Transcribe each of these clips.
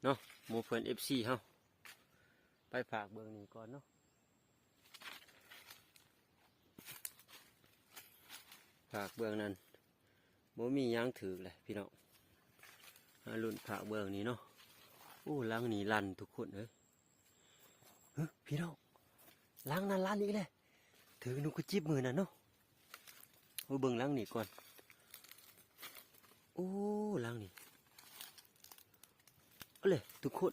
เนาะหมู่เพื่อน FC เฮาไปฝากเบิ่งนี่ก่อนเนาะฝากเบิ่งนั้นบ่มีหยังถือเลยพี่น้องรุ่นฝากเบิ่งนี่เนาะโอ้ล้างนี่ลั่นทุกคนเลยพี่น้องล้างนั้นลั่นอีกเลยถือนุกจิบมือน่ะเนาะเบิ่งล้างนี่ก่อนโอ้ล้างนี่เอาเลยทุกคน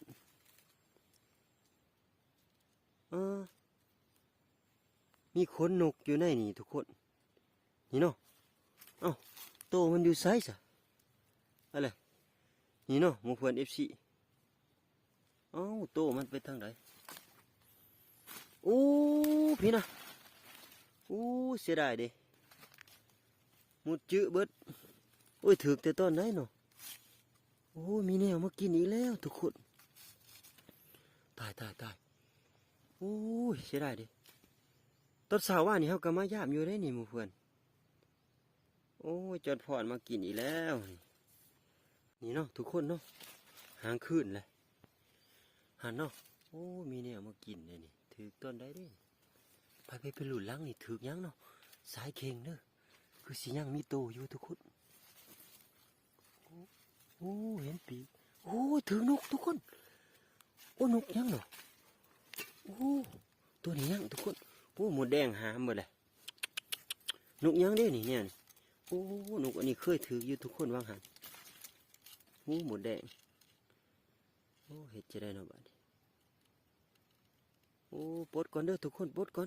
มีขนนกอยู่ในนี่ทุกคนนี่เนาะเอ้าโตมันอยู่ไซส์อะอะไรนี่เนาะหมู่เพื่อน FC เอ้าโตมันไปทางไหนโอ้พี่นะโอ้เสียดายเด้มุดจื้อเบิดโอ้ยถือแต่ตอนไหนเนาะโอ้มีแนวมากินอีกแล้วทุกคนตายโอ้ยเสียดายเด้ตอนเช้าว่านี่เขาก็มายามอยู่ได้นี่หมู่เพื่อนโอ้ยจอดพอดมากินอีกแล้วนี่เนาะทุกคนเนาะหางขึ้นเลยหันเนาะโอ้มีแนวมากินเลยนี่ถือต้นได้ด้วยไปหลุดล้างนี่ถือยังเนาะสายเข่งเนอะคือสิยังมีโตอยู่ทุกคนโอ้เห็นปีโอ้ถือนกทุกคนโอ้นกยังเนาะโอ้ตัวนี้ยังทุกคนโอ้หมดแดงหามหมดเลยนกยังได้นี่เนี่ยโอ้นกอันนี้เคยถืออยู่ทุกคนวางหันโอ้หมดแดงโอ้เห็ดจะได้เนาะบ้านี้โอ้ปลดก่อนเด้อทุกคนปลดก่อน